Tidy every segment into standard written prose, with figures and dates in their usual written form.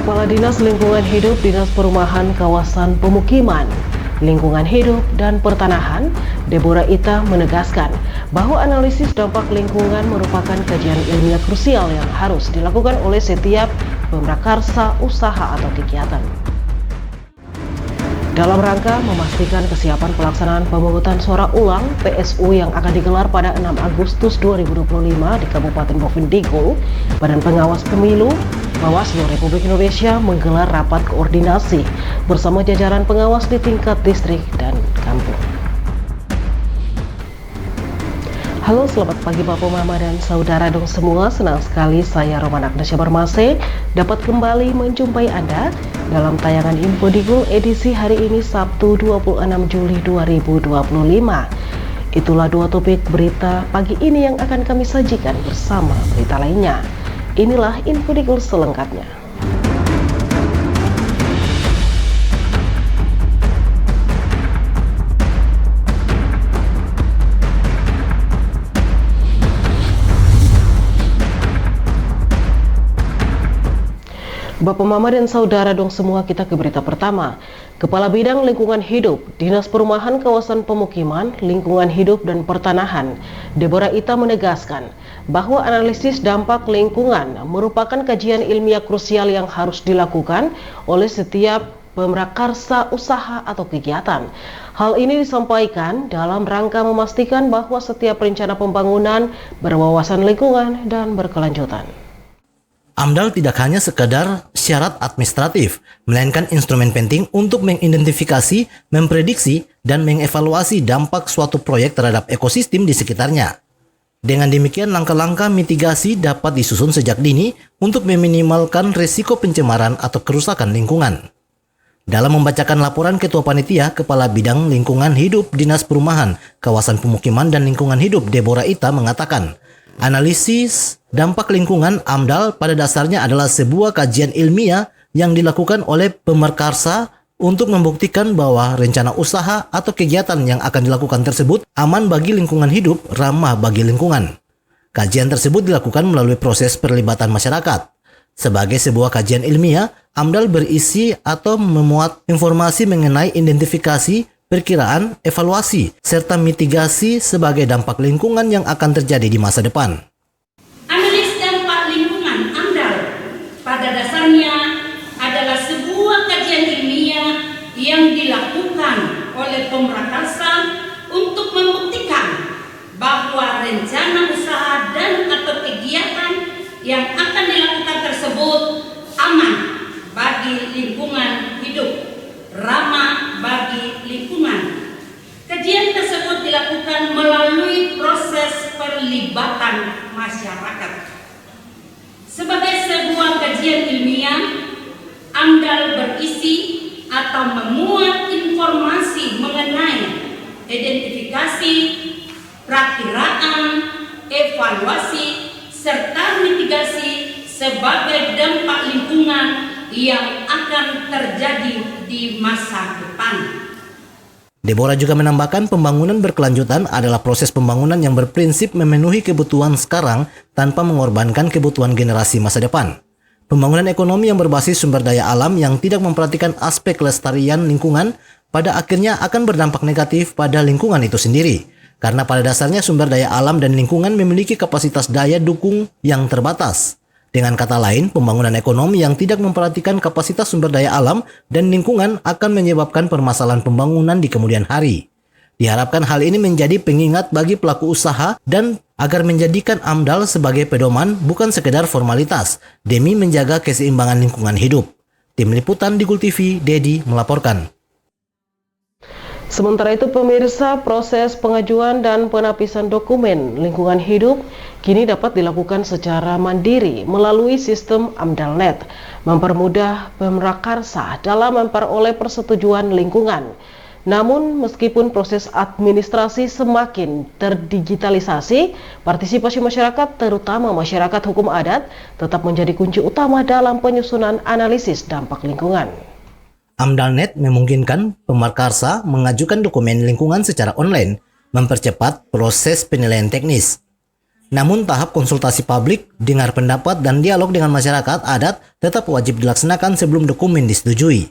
Kepala Dinas Lingkungan Hidup Dinas Perumahan Kawasan Pemukiman, Lingkungan Hidup dan Pertanahan, Deborah Ita menegaskan bahwa analisis dampak lingkungan merupakan kajian ilmiah krusial yang harus dilakukan oleh setiap pemrakarsa usaha atau kegiatan. Dalam rangka memastikan kesiapan pelaksanaan pemungutan suara ulang PSU yang akan digelar pada 6 Agustus 2025 di Kabupaten Bovendigul, Badan Pengawas Pemilu Bawaslu Republik Indonesia menggelar rapat koordinasi bersama jajaran pengawas di tingkat distrik dan kampung. Halo, selamat pagi Bapak, Mama, dan saudara dong semua. Senang sekali saya Roman Agnesya Barmase dapat kembali menjumpai Anda dalam tayangan Infodigul edisi hari ini Sabtu 26 Juli 2025. Itulah dua topik berita pagi ini yang akan kami sajikan bersama berita lainnya. Inilah Infodigul selengkapnya. Bapak, Mama, dan saudara dong semua, kita ke berita pertama. Kepala Bidang Lingkungan Hidup, Dinas Perumahan Kawasan Pemukiman, Lingkungan Hidup dan Pertanahan, Deborah Ita menegaskan bahwa analisis dampak lingkungan merupakan kajian ilmiah krusial yang harus dilakukan oleh setiap pemrakarsa usaha atau kegiatan. Hal ini disampaikan dalam rangka memastikan bahwa setiap rencana pembangunan berwawasan lingkungan dan berkelanjutan. AMDAL tidak hanya sekedar syarat administratif, melainkan instrumen penting untuk mengidentifikasi, memprediksi, dan mengevaluasi dampak suatu proyek terhadap ekosistem di sekitarnya. Dengan demikian, langkah-langkah mitigasi dapat disusun sejak dini untuk meminimalkan risiko pencemaran atau kerusakan lingkungan. Dalam membacakan laporan Ketua Panitia, Kepala Bidang Lingkungan Hidup Dinas Perumahan, Kawasan Pemukiman dan Lingkungan Hidup Deborah Ita mengatakan, analisis dampak lingkungan AMDAL pada dasarnya adalah sebuah kajian ilmiah yang dilakukan oleh pemerkarsa untuk membuktikan bahwa rencana usaha atau kegiatan yang akan dilakukan tersebut aman bagi lingkungan hidup, ramah bagi lingkungan. Kajian tersebut dilakukan melalui proses perlibatan masyarakat. Sebagai sebuah kajian ilmiah, AMDAL berisi atau memuat informasi mengenai identifikasi, perkiraan, evaluasi, serta mitigasi sebagai dampak lingkungan yang akan terjadi di masa depan. Analisis dampak lingkungan AMDAL pada dasarnya adalah sebuah kajian ilmiah yang dilakukan oleh pemrakarsa untuk membuktikan bahwa rencana usaha dan atau kegiatan yang akan dilakukan tersebut aman bagi lingkungan hidup, ramah bagi lingkungan. Kajian tersebut dilakukan melalui proses perlibatan masyarakat. Sebagai sebuah kajian ilmiah, AMDAL berisi atau memuat informasi mengenai identifikasi, perakiraan, evaluasi, serta mitigasi sebagai dampak lingkungan yang akan terjadi di masa depan. Deborah juga menambahkan pembangunan berkelanjutan adalah proses pembangunan yang berprinsip memenuhi kebutuhan sekarang tanpa mengorbankan kebutuhan generasi masa depan. Pembangunan ekonomi yang berbasis sumber daya alam yang tidak memperhatikan aspek kelestarian lingkungan pada akhirnya akan berdampak negatif pada lingkungan itu sendiri. Karena pada dasarnya sumber daya alam dan lingkungan memiliki kapasitas daya dukung yang terbatas. Dengan kata lain, pembangunan ekonomi yang tidak memperhatikan kapasitas sumber daya alam dan lingkungan akan menyebabkan permasalahan pembangunan di kemudian hari. Diharapkan hal ini menjadi pengingat bagi pelaku usaha dan agar menjadikan AMDAL sebagai pedoman bukan sekedar formalitas demi menjaga keseimbangan lingkungan hidup. Tim Liputan Digul TV, Dedi melaporkan. Sementara itu, pemirsa, proses pengajuan dan penapisan dokumen lingkungan hidup kini dapat dilakukan secara mandiri melalui sistem AMDALNet, mempermudah pemrakarsa dalam memperoleh persetujuan lingkungan. Namun, meskipun proses administrasi semakin terdigitalisasi, partisipasi masyarakat, terutama masyarakat hukum adat, tetap menjadi kunci utama dalam penyusunan analisis dampak lingkungan. AMDALNet memungkinkan pemrakarsa mengajukan dokumen lingkungan secara online, mempercepat proses penilaian teknis. Namun tahap konsultasi publik, dengar pendapat, dan dialog dengan masyarakat adat tetap wajib dilaksanakan sebelum dokumen disetujui.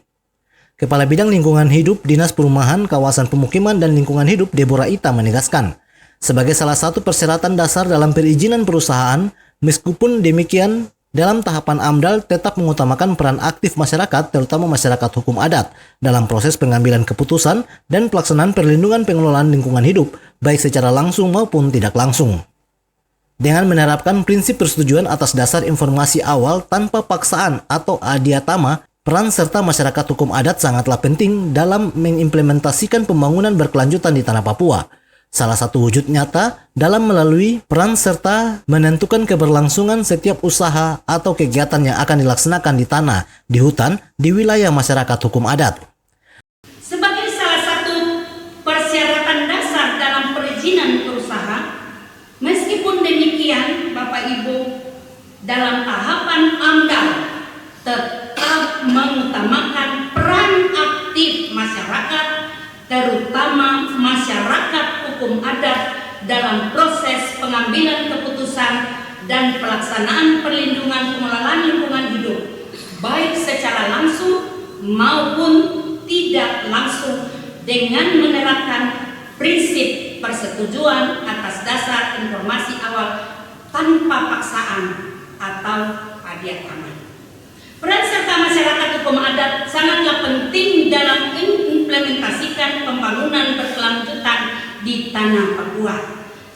Kepala Bidang Lingkungan Hidup Dinas Perumahan, Kawasan Pemukiman, dan Lingkungan Hidup Deborah Ita menegaskan, sebagai salah satu persyaratan dasar dalam perizinan perusahaan, meskipun demikian, dalam tahapan AMDAL tetap mengutamakan peran aktif masyarakat, terutama masyarakat hukum adat, dalam proses pengambilan keputusan dan pelaksanaan perlindungan pengelolaan lingkungan hidup, baik secara langsung maupun tidak langsung. Dengan menerapkan prinsip persetujuan atas dasar informasi awal tanpa paksaan atau adiatama, peran serta masyarakat hukum adat sangatlah penting dalam mengimplementasikan pembangunan berkelanjutan di tanah Papua. Salah satu wujud nyata dalam melalui peran serta menentukan keberlangsungan setiap usaha atau kegiatan yang akan dilaksanakan di tanah, di hutan, di wilayah masyarakat hukum adat. Sebagai salah satu persyaratan dasar dalam perizinan berusaha, meskipun demikian, Bapak Ibu, dalam tahapan AMDAL tetap mengutamakan peran aktif masyarakat, terutama masyarakat hukum adat dalam proses pengambilan keputusan dan pelaksanaan perlindungan pengelolaan lingkungan hidup, baik secara langsung maupun tidak langsung, dengan menerapkan prinsip persetujuan atas dasar informasi awal tanpa paksaan atau adiatama. Peran serta masyarakat hukum adat sangatlah penting dalam mengimplementasikan pembangunan berkelanjutan di tanah Papua.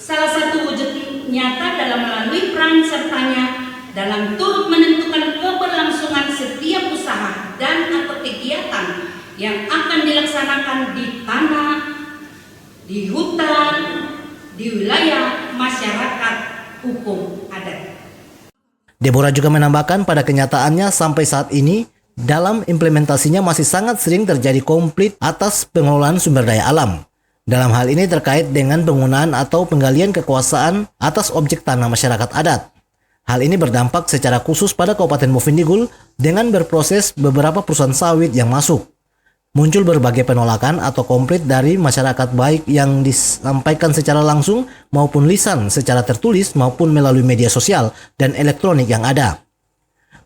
Salah satu wujud nyata dalam melalui peran sertanya dalam turut menentukan keberlangsungan setiap usaha dan atau kegiatan yang akan dilaksanakan di tanah, di hutan, di wilayah masyarakat hukum adat. Deborah juga menambahkan pada kenyataannya sampai saat ini, dalam implementasinya masih sangat sering terjadi konflik atas pengelolaan sumber daya alam. Dalam hal ini terkait dengan penggunaan atau penggalian kekuasaan atas objek tanah masyarakat adat. Hal ini berdampak secara khusus pada Kabupaten Bovendigul dengan berproses beberapa perusahaan sawit yang masuk. Muncul berbagai penolakan atau konflik dari masyarakat, baik yang disampaikan secara langsung maupun lisan secara tertulis maupun melalui media sosial dan elektronik yang ada.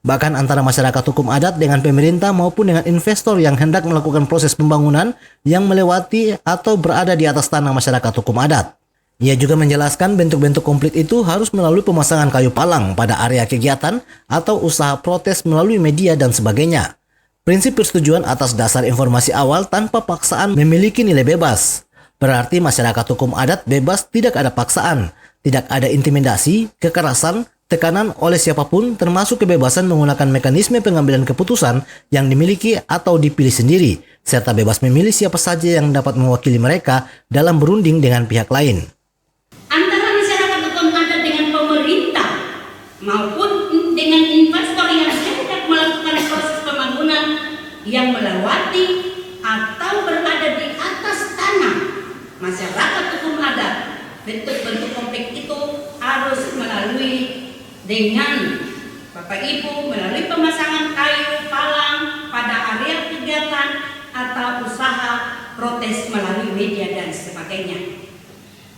Bahkan antara masyarakat hukum adat dengan pemerintah maupun dengan investor yang hendak melakukan proses pembangunan yang melewati atau berada di atas tanah masyarakat hukum adat. Ia juga menjelaskan bentuk-bentuk konflik itu harus melalui pemasangan kayu palang pada area kegiatan atau usaha protes melalui media dan sebagainya. Prinsip persetujuan atas dasar informasi awal tanpa paksaan memiliki nilai bebas. Berarti masyarakat hukum adat bebas, tidak ada paksaan, tidak ada intimidasi, kekerasan, tekanan oleh siapapun, termasuk kebebasan menggunakan mekanisme pengambilan keputusan yang dimiliki atau dipilih sendiri, serta bebas memilih siapa saja yang dapat mewakili mereka dalam berunding dengan pihak lain. Antara masyarakat hukum adat dengan pemerintah maupun dengan investor yang hendak melakukan proses pembangunan yang melewati atau berada di atas tanah masyarakat hukum adat, bentuk-bentuk konflik itu harus melalui dengan Bapak Ibu melalui pemasangan kayu palang pada area kegiatan atau usaha protes melalui media dan sebagainya.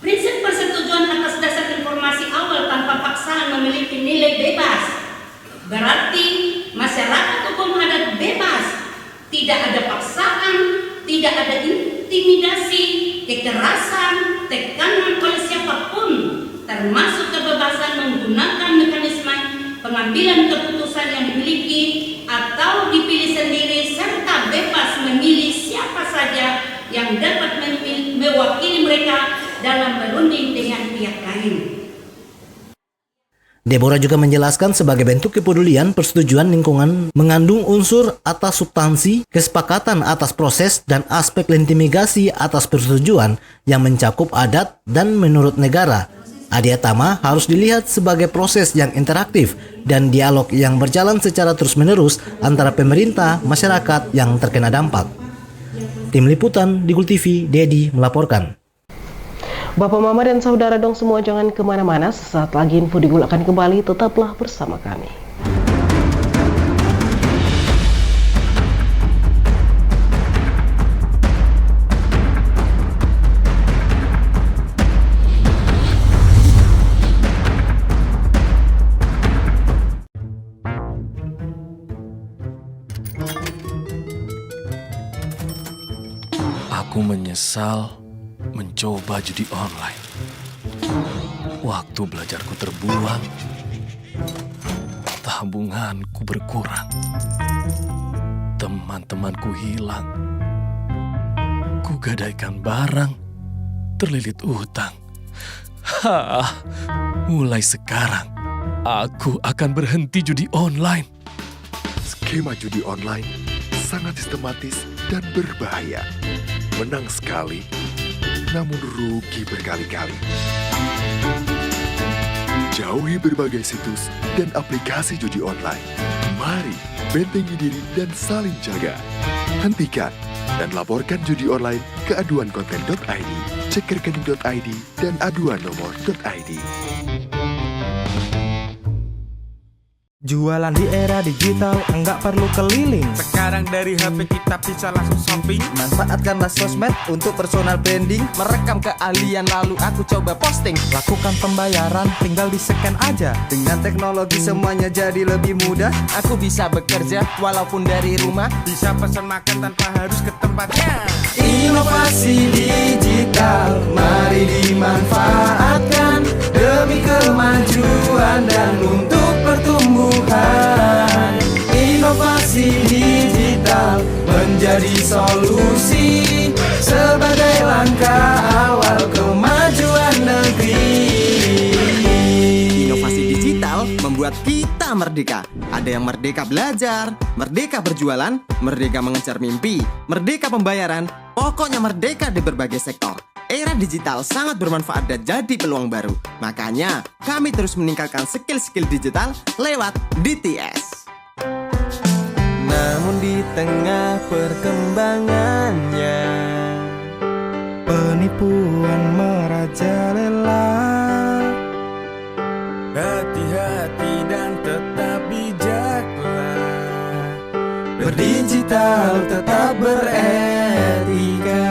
Prinsip persetujuan atas dasar informasi awal tanpa paksaan memiliki nilai bebas. Berarti masyarakat hukum adat bebas, tidak ada paksaan, tidak ada intimidasi, kekerasan, tekanan oleh siapapun, termasuk kebebasan menggunakan mekanisme pengambilan keputusan yang dimiliki atau dipilih sendiri, serta bebas memilih siapa saja yang dapat mewakili mereka dalam berunding dengan pihak lain. Deborah juga menjelaskan sebagai bentuk kepedulian, persetujuan lingkungan mengandung unsur atas substansi, kesepakatan atas proses, dan aspek legitimasi atas persetujuan yang mencakup adat dan menurut negara. Adiatama harus dilihat sebagai proses yang interaktif dan dialog yang berjalan secara terus-menerus antara pemerintah, masyarakat yang terkena dampak. Tim Liputan Digul TV, Dedi melaporkan. Bapak Mama dan saudara dong semua, jangan kemana-mana, sesaat lagi info Digul akan kembali, tetaplah bersama kami. Aku menyesal mencoba judi online. Waktu belajarku terbuang, tabunganku berkurang, teman-temanku hilang, kugadaikan barang, terlilit utang. Mulai sekarang, aku akan berhenti judi online. Skema judi online sangat sistematis dan berbahaya. Menang sekali, namun rugi berkali-kali. Jauhi berbagai situs dan aplikasi judi online. Mari bentengi diri dan saling jaga. Hentikan dan laporkan judi online ke aduankonten.id, cekrekening.id, dan aduannomor.id. Jualan di era digital, enggak perlu keliling. Sekarang dari HP kita bisa langsung shopping. Manfaatkanlah sosmed untuk personal branding. Merekam keahlian lalu aku coba posting. Lakukan pembayaran, tinggal di-scan aja. Dengan teknologi semuanya jadi lebih mudah. Aku bisa bekerja walaupun dari rumah. Bisa pesan makan tanpa harus ke tempatnya. Inovasi digital, mari dimanfaatkan demi kemajuan dan untuk pertumbuhan. Inovasi digital menjadi solusi sebagai langkah awal kemajuan negeri. Inovasi digital membuat kita merdeka. Ada yang merdeka belajar, merdeka berjualan, merdeka mengejar mimpi, merdeka pembayaran, pokoknya merdeka di berbagai sektor. Era digital sangat bermanfaat dan jadi peluang baru. Makanya, kami terus meningkatkan skill-skill digital lewat DTS. Namun di tengah perkembangannya, penipuan merajalela. Hati-hati dan tetap bijaklah. Berdigital tetap beretika.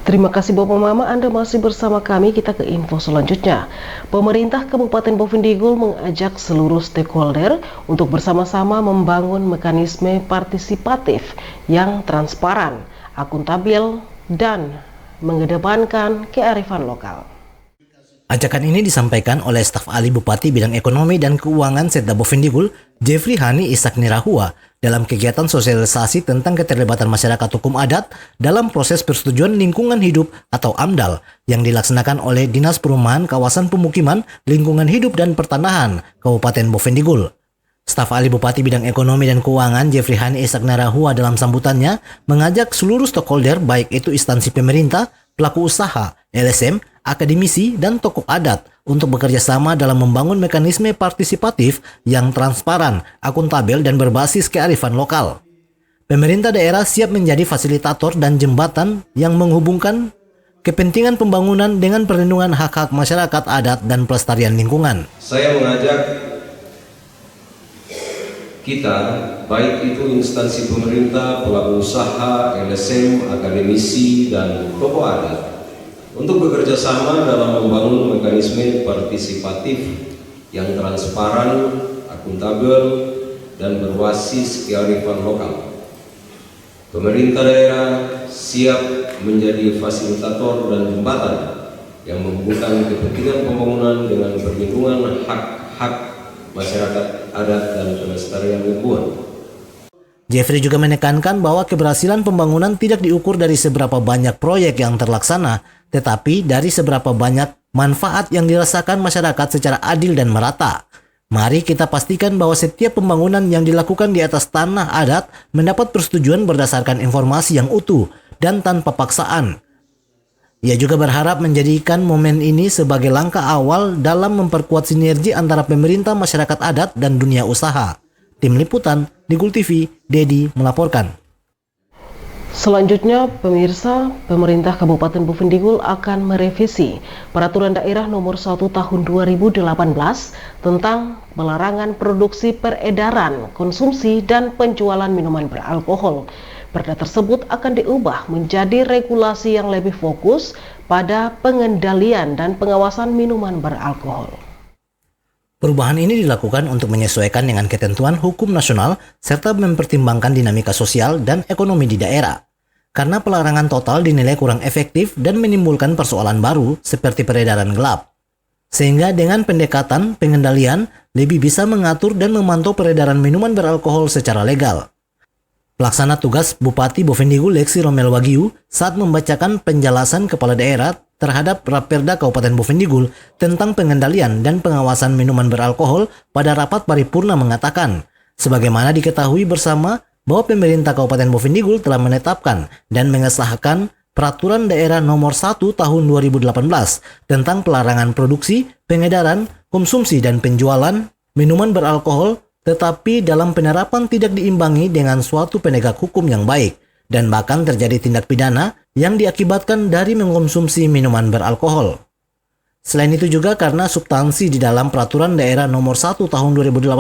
Terima kasih Bapak Mama, Anda masih bersama kami. Kita ke info selanjutnya. Pemerintah Kabupaten Bovendigul mengajak seluruh stakeholder untuk bersama-sama membangun mekanisme partisipatif yang transparan, akuntabel, dan mengedepankan kearifan lokal. Ajakan ini disampaikan oleh staf ahli Bupati Bidang Ekonomi dan Keuangan Setda Bovendigul, Jeffrey Hani Ishak Nirahua, dalam kegiatan sosialisasi tentang keterlibatan masyarakat hukum adat dalam proses persetujuan lingkungan hidup atau AMDAL yang dilaksanakan oleh Dinas Perumahan Kawasan Pemukiman, Lingkungan Hidup dan Pertanahan Kabupaten Bovendigul. Staf ahli Bupati Bidang Ekonomi dan Keuangan Jeffrey Hani Ishak Nirahua dalam sambutannya mengajak seluruh stakeholder baik itu instansi pemerintah, pelaku usaha, LSM, akademisi, dan tokoh adat untuk bekerja sama dalam membangun mekanisme partisipatif yang transparan, akuntabel, dan berbasis kearifan lokal. Pemerintah daerah siap menjadi fasilitator dan jembatan yang menghubungkan kepentingan pembangunan dengan perlindungan hak-hak masyarakat adat dan pelestarian lingkungan. Saya mengajak kita, baik itu instansi pemerintah, pelaku usaha, LSM, akademisi, dan tokoh adat, untuk bekerja sama dalam membangun mekanisme partisipatif yang transparan, akuntabel, dan berbasis kearifan lokal. Pemerintah daerah siap menjadi fasilitator dan jembatan yang menghubungkan kepentingan pembangunan dengan perlindungan hak-hak masyarakat adat dan pelestarian lingkungan. Jeffrey juga menekankan bahwa keberhasilan pembangunan tidak diukur dari seberapa banyak proyek yang terlaksana, tetapi dari seberapa banyak manfaat yang dirasakan masyarakat secara adil dan merata. Mari kita pastikan bahwa setiap pembangunan yang dilakukan di atas tanah adat mendapat persetujuan berdasarkan informasi yang utuh dan tanpa paksaan. Ia juga berharap menjadikan momen ini sebagai langkah awal dalam memperkuat sinergi antara pemerintah, masyarakat adat, dan dunia usaha. Tim Liputan, Digul TV, Dedi melaporkan. Selanjutnya, pemirsa, pemerintah Kabupaten Bovendigul akan merevisi Peraturan Daerah Nomor 1 Tahun 2018 tentang pelarangan produksi, peredaran, konsumsi, dan penjualan minuman beralkohol. Perda tersebut akan diubah menjadi regulasi yang lebih fokus pada pengendalian dan pengawasan minuman beralkohol. Perubahan ini dilakukan untuk menyesuaikan dengan ketentuan hukum nasional serta mempertimbangkan dinamika sosial dan ekonomi di daerah. Karena pelarangan total dinilai kurang efektif dan menimbulkan persoalan baru seperti peredaran gelap. Sehingga dengan pendekatan pengendalian lebih bisa mengatur dan memantau peredaran minuman beralkohol secara legal. Pelaksana tugas Bupati Bovendigul Leksi Romel Wagyu saat membacakan penjelasan kepala daerah terhadap Raperda Kabupaten Bovendigul tentang pengendalian dan pengawasan minuman beralkohol pada rapat paripurna mengatakan, sebagaimana diketahui bersama bahwa pemerintah Kabupaten Bovendigul telah menetapkan dan mengesahkan Peraturan Daerah Nomor 1 Tahun 2018 tentang pelarangan produksi, pengedaran, konsumsi, dan penjualan minuman beralkohol, tetapi dalam penerapan tidak diimbangi dengan suatu penegak hukum yang baik, dan bahkan terjadi tindak pidana yang diakibatkan dari mengkonsumsi minuman beralkohol. Selain itu juga karena substansi di dalam Peraturan Daerah Nomor 1 Tahun 2018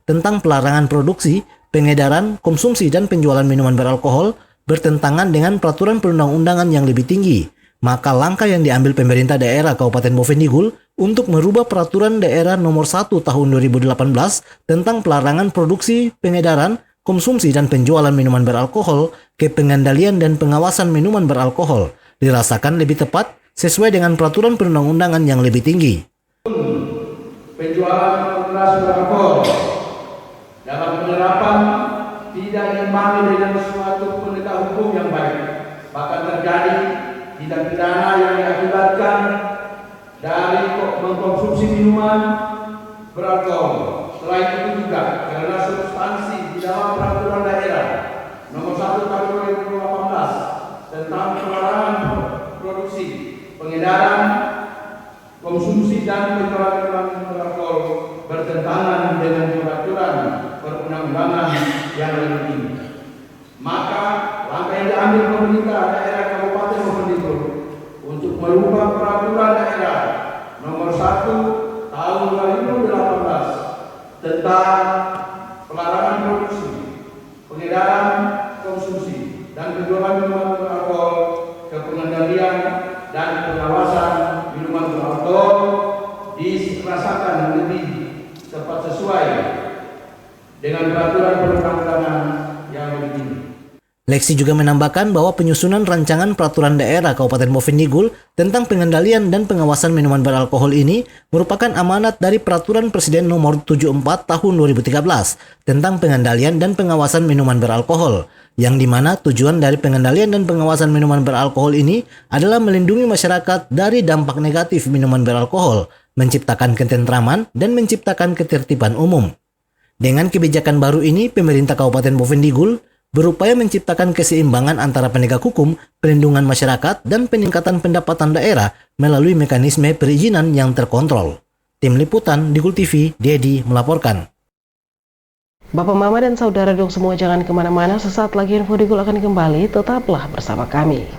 tentang pelarangan produksi, pengedaran, konsumsi, dan penjualan minuman beralkohol bertentangan dengan peraturan perundang-undangan yang lebih tinggi, maka langkah yang diambil pemerintah daerah Kabupaten Bovendigul untuk merubah Peraturan Daerah Nomor 1 Tahun 2018 tentang pelarangan produksi, pengedaran, konsumsi, dan penjualan minuman beralkohol ke pengendalian dan pengawasan minuman beralkohol dirasakan lebih tepat sesuai dengan peraturan perundang-undangan yang lebih tinggi. Penjualan keras beralkohol dalam penerapan tidak diimbangi dengan suatu penegak hukum yang baik, bahkan terjadi tindak pidana yang diakibatkan dari mengkonsumsi minuman beralkohol. Selain itu juga karena substansi di dalam Peraturan Daerah Nomor 1 Tahun 2018 tentang pelarangan produksi, pengedaran, konsumsi, dan penjualan minuman beralkohol bertentangan dengan peraturan perundang-undangan yang lebih tinggi. Maka langkah yang diambil pemerintah daerah Kabupaten Bovendigul untuk merubah Peraturan Daerah Nomor 1 Tahun 2018 tentang pelarangan produksi, pengedaran, konsumsi, dan penjualan minuman beralkohol ke pengendalian dan pengawasan minuman beralkohol dirasakan lebih tepat sesuai dengan peraturan perundang-undangan yang lebih tinggi. Leksi juga menambahkan bahwa penyusunan rancangan Peraturan Daerah Kabupaten Bovendigul tentang pengendalian dan pengawasan minuman beralkohol ini merupakan amanat dari Peraturan Presiden Nomor 74 Tahun 2013 tentang pengendalian dan pengawasan minuman beralkohol, yang dimana tujuan dari pengendalian dan pengawasan minuman beralkohol ini adalah melindungi masyarakat dari dampak negatif minuman beralkohol, menciptakan ketentraman, dan menciptakan ketertiban umum. Dengan kebijakan baru ini, pemerintah Kabupaten Bovendigul berupaya menciptakan keseimbangan antara penegak hukum, perlindungan masyarakat, dan peningkatan pendapatan daerah melalui mekanisme perizinan yang terkontrol. Tim Liputan, Digul TV, Dedi melaporkan. Bapak, Mama, dan Saudara dong semua jangan kemana-mana, sesaat lagi Info Digul akan kembali, tetaplah bersama kami.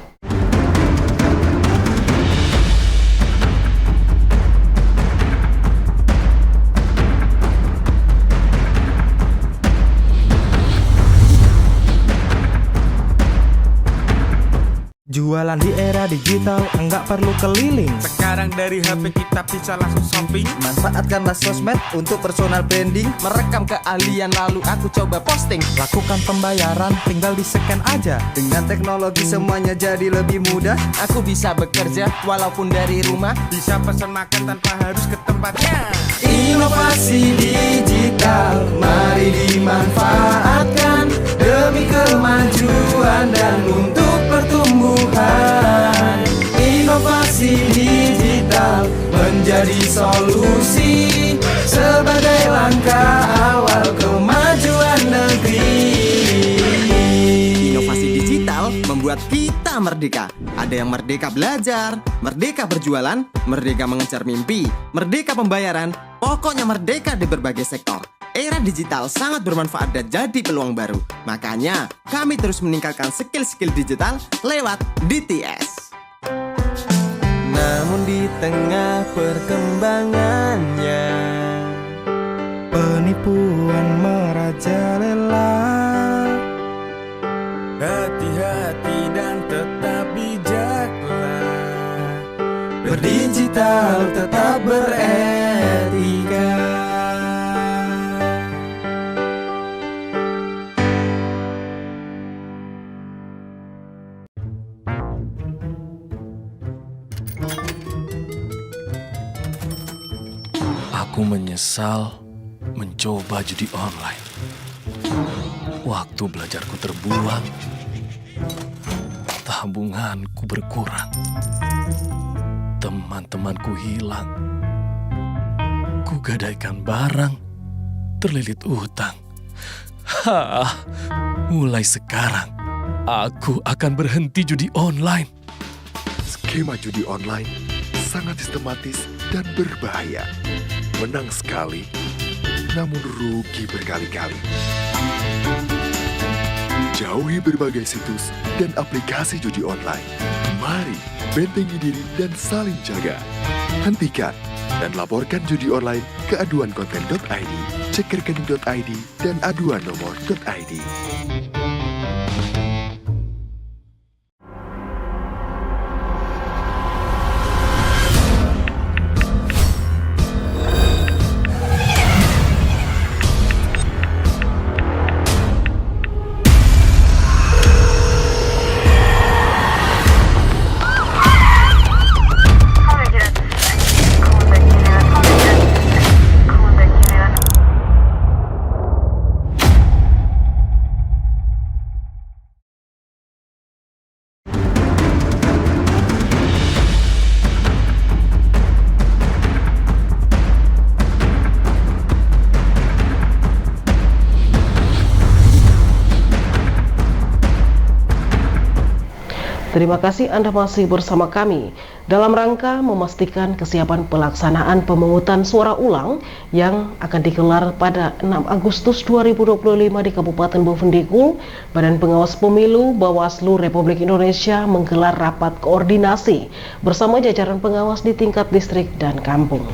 Jualan di era digital, enggak perlu keliling. Sekarang dari HP kita bisa langsung shopping. Manfaatkanlah sosmed untuk personal branding. Merekam keahlian lalu aku coba posting. Lakukan pembayaran, tinggal di-scan aja. Dengan teknologi semuanya jadi lebih mudah. Aku bisa bekerja walaupun dari rumah. Bisa pesan makan tanpa harus ke tempatnya. Inovasi digital, mari dimanfaatkan demi kemajuan dan untuk pertumbuhan. Inovasi digital digital menjadi solusi sebagai langkah awal kemajuan negeri. Inovasi digital membuat kita merdeka. Ada yang merdeka belajar, merdeka berjualan, merdeka mengejar mimpi, merdeka pembayaran, pokoknya merdeka di berbagai sektor. Era digital sangat bermanfaat dan jadi peluang baru. Makanya, kami terus meningkatkan skill-skill digital lewat DTS. Namun di tengah perkembangannya, penipuan merajalela. Hati-hati dan tetap bijaklah, berdigital tetap beretika. Aku menyesal mencoba judi online. Waktu belajarku terbuang, tabunganku berkurang, teman-temanku hilang, kugadaikan barang, terlilit utang. Mulai sekarang, aku akan berhenti judi online. Skema judi online sangat sistematis dan berbahaya. Menang sekali, namun rugi berkali-kali. Jauhi berbagai situs dan aplikasi judi online. Mari bentengi diri dan saling jaga. Hentikan dan laporkan judi online ke aduankonten.id, cek rekening.id, dan aduan nomor.id. Terima kasih Anda masih bersama kami dalam rangka memastikan kesiapan pelaksanaan pemungutan suara ulang yang akan digelar pada 6 Agustus 2025 di Kabupaten Bovendigul. Badan Pengawas Pemilu Bawaslu Republik Indonesia menggelar rapat koordinasi bersama jajaran pengawas di tingkat distrik dan kampung.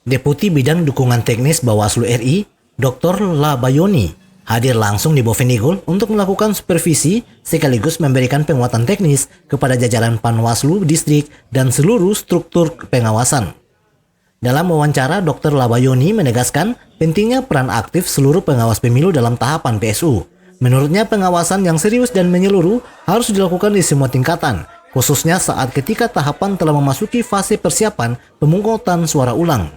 Deputi Bidang Dukungan Teknis Bawaslu RI, Dr. Labayoni, hadir langsung di Bovendigul untuk melakukan supervisi sekaligus memberikan penguatan teknis kepada jajaran Panwaslu distrik dan seluruh struktur pengawasan. Dalam wawancara, Dr. Labayoni menegaskan pentingnya peran aktif seluruh pengawas pemilu dalam tahapan PSU. Menurutnya, pengawasan yang serius dan menyeluruh harus dilakukan di semua tingkatan, khususnya saat ketika tahapan telah memasuki fase persiapan pemungutan suara ulang.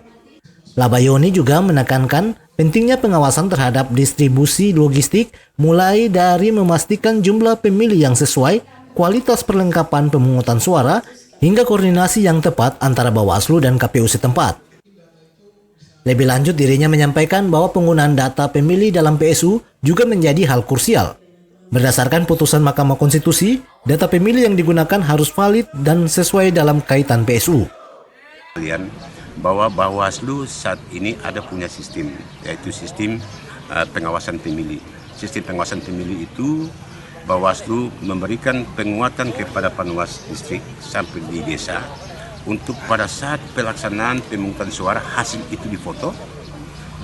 Labayoni juga menekankan pentingnya pengawasan terhadap distribusi logistik, mulai dari memastikan jumlah pemilih yang sesuai, kualitas perlengkapan pemungutan suara, hingga koordinasi yang tepat antara Bawaslu dan KPU setempat. Lebih lanjut, dirinya menyampaikan bahwa penggunaan data pemilih dalam PSU juga menjadi hal krusial. Berdasarkan putusan Mahkamah Konstitusi, data pemilih yang digunakan harus valid dan sesuai dalam kaitan PSU. Bahwa Bawaslu saat ini ada punya sistem, yaitu sistem pengawasan pemilih. Sistem pengawasan pemilih itu Bawaslu memberikan penguatan kepada Panwas distrik sampai di desa untuk pada saat pelaksanaan pemungutan suara hasil itu difoto,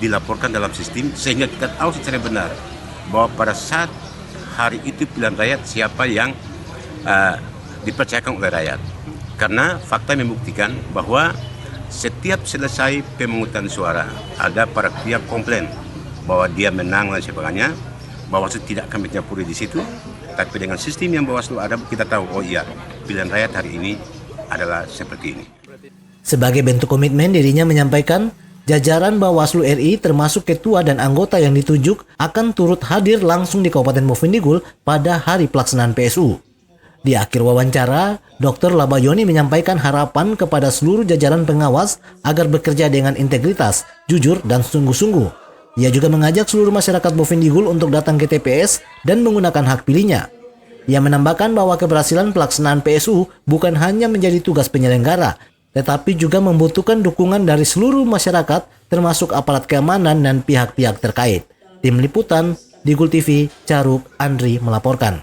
dilaporkan dalam sistem sehingga kita tahu secara benar bahwa pada saat hari itu pilihan rakyat siapa yang dipercayakan oleh rakyat. Karena fakta membuktikan bahwa setiap selesai pemungutan suara, ada para pihak komplain bahwa dia menang dan sebagainya. Bawaslu tidak akan mencampuri di situ, tapi dengan sistem yang Bawaslu ada, kita tahu, oh iya, pilihan rakyat hari ini adalah seperti ini. Sebagai bentuk komitmen, dirinya menyampaikan jajaran Bawaslu RI termasuk ketua dan anggota yang ditunjuk akan turut hadir langsung di Kabupaten Bovendigul pada hari pelaksanaan PSU. Di akhir wawancara, Dr. Labayoni menyampaikan harapan kepada seluruh jajaran pengawas agar bekerja dengan integritas, jujur, dan sungguh-sungguh. Ia juga mengajak seluruh masyarakat Bovendigul untuk datang ke TPS dan menggunakan hak pilihnya. Ia menambahkan bahwa keberhasilan pelaksanaan PSU bukan hanya menjadi tugas penyelenggara, tetapi juga membutuhkan dukungan dari seluruh masyarakat, termasuk aparat keamanan dan pihak-pihak terkait. Tim Liputan, Digul TV, Caruk, Andri melaporkan.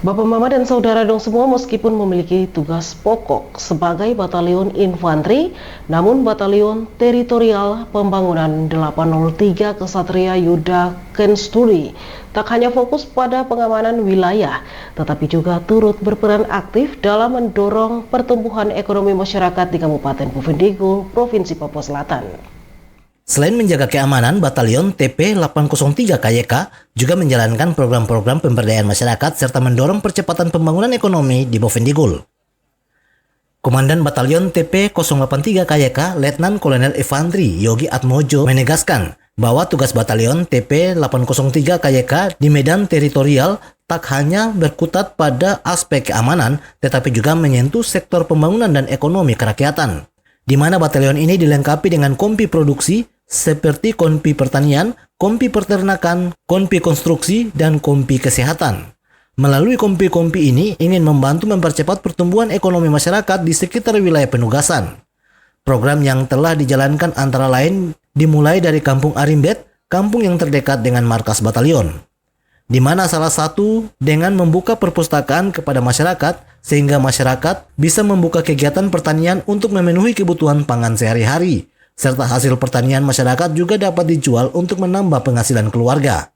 Bapak Mama dan saudara dong semua, meskipun memiliki tugas pokok sebagai batalion infanteri, namun batalion teritorial pembangunan 803 Kesatria Yuda Kensturi tak hanya fokus pada pengamanan wilayah, tetapi juga turut berperan aktif dalam mendorong pertumbuhan ekonomi masyarakat di Kabupaten Bovendigul, Provinsi Papua Selatan. Selain menjaga keamanan, Batalion TP 803 KYK juga menjalankan program-program pemberdayaan masyarakat serta mendorong percepatan pembangunan ekonomi di Bovendigul. Komandan Batalion TP 083 KYK, Letnan Kolonel Infantri Yogi Atmojo menegaskan bahwa tugas Batalion TP 803 KYK di medan teritorial tak hanya berkutat pada aspek keamanan, tetapi juga menyentuh sektor pembangunan dan ekonomi kerakyatan, di mana batalion ini dilengkapi dengan kompi produksi seperti kompi pertanian, kompi peternakan, kompi konstruksi, dan kompi kesehatan. Melalui kompi-kompi ini ingin membantu mempercepat pertumbuhan ekonomi masyarakat di sekitar wilayah penugasan. Program yang telah dijalankan antara lain dimulai dari Kampung Arimbet, kampung yang terdekat dengan markas batalion, di mana salah satu dengan membuka perpustakaan kepada masyarakat sehingga masyarakat bisa membuka kegiatan pertanian untuk memenuhi kebutuhan pangan sehari-hari, serta hasil pertanian masyarakat juga dapat dijual untuk menambah penghasilan keluarga.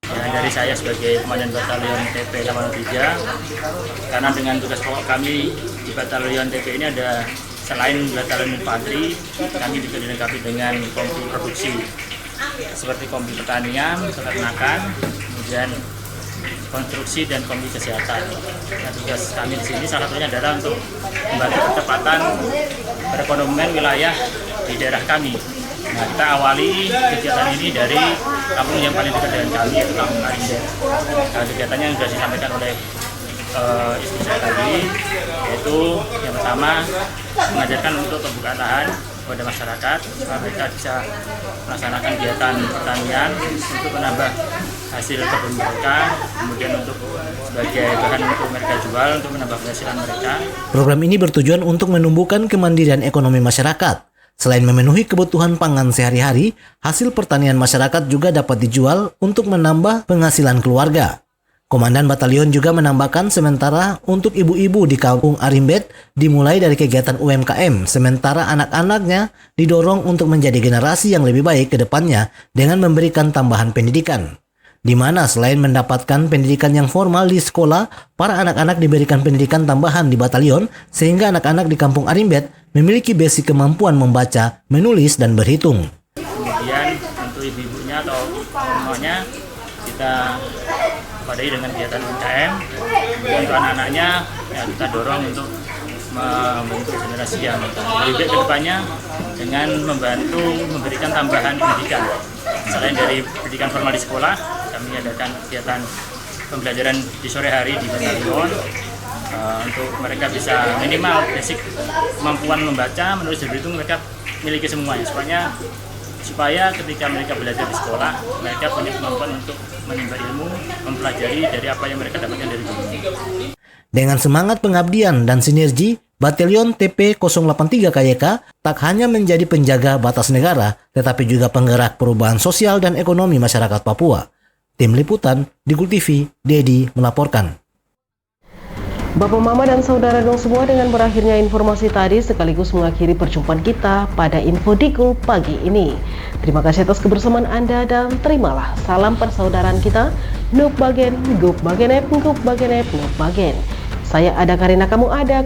Dari saya sebagai Komandan Batalion TP 803, karena dengan tugas pokok kami di Batalion TP ini ada selain Batalion Infanteri, kami juga dilengkapi dengan kompi produksi seperti kompi pertanian, peternakan, kemudian konstruksi dan kompi kesehatan. Nah, tugas kami di sini salah satunya adalah untuk membantu percepatan perekonomian wilayah di daerah kami. Nah, kita awali kegiatan ini dari kampung yang paling dekat dengan kami, yaitu Kampung Arimbet. Nah, kegiatannya yang sudah disampaikan oleh istri saya tadi, yaitu yang pertama mengajarkan untuk pembukaan lahan kepada masyarakat supaya mereka bisa melaksanakan kegiatan pertanian untuk menambah hasil kebun mereka, kemudian untuk sebagai bahan untuk mereka jual untuk menambah penghasilan mereka. Program ini bertujuan untuk menumbuhkan kemandirian ekonomi masyarakat. Selain memenuhi kebutuhan pangan sehari-hari, hasil pertanian masyarakat juga dapat dijual untuk menambah penghasilan keluarga. Komandan Batalion juga menambahkan sementara untuk ibu-ibu di Kampung Arimbet dimulai dari kegiatan UMKM, sementara anak-anaknya didorong untuk menjadi generasi yang lebih baik ke depannya dengan memberikan tambahan pendidikan, di mana selain mendapatkan pendidikan yang formal di sekolah, para anak-anak diberikan pendidikan tambahan di batalion sehingga anak-anak di Kampung Arimbet memiliki basic kemampuan membaca, menulis, dan berhitung. Kemudian untuk ibu-ibunya atau semuanya kita padai dengan kegiatan UMKM. Kemudian untuk anak-anaknya ya kita dorong untuk membentuk generasi yang lebih baik ke depannya dengan membantu memberikan tambahan pendidikan. Selain dari pendidikan formal di sekolah, kami adakan kegiatan pembelajaran di sore hari di batalion untuk mereka bisa minimal basic kemampuan membaca, menulis, dan berhitung mereka miliki semuanya supaya ketika mereka belajar di sekolah mereka punya kemampuan untuk menimba ilmu, mempelajari dari apa yang mereka dapatkan dari guru. Dengan semangat pengabdian dan sinergi, Batalion TP 083 KYK tak hanya menjadi penjaga batas negara, tetapi juga penggerak perubahan sosial dan ekonomi masyarakat Papua. Tim Liputan, Digul TV, Dedi melaporkan. Bapak, Mama, dan saudara dong semua, dengan berakhirnya informasi tadi sekaligus mengakhiri perjumpaan kita pada Info Digul pagi ini. Terima kasih atas kebersamaan Anda dan terimalah salam persaudaraan kita. Nuk bagen, gup bagenep, gup bagenep, nuk bagen. Saya ada Karina, kamu ada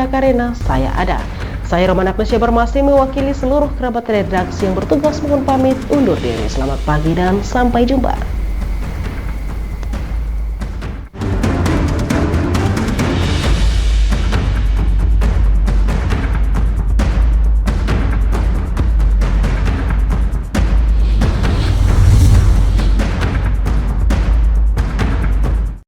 Karina, saya ada. Saya Roman Agnesia Barmasi mewakili seluruh kerabat redaksi yang bertugas mohon pamit undur diri. Selamat pagi dan sampai jumpa.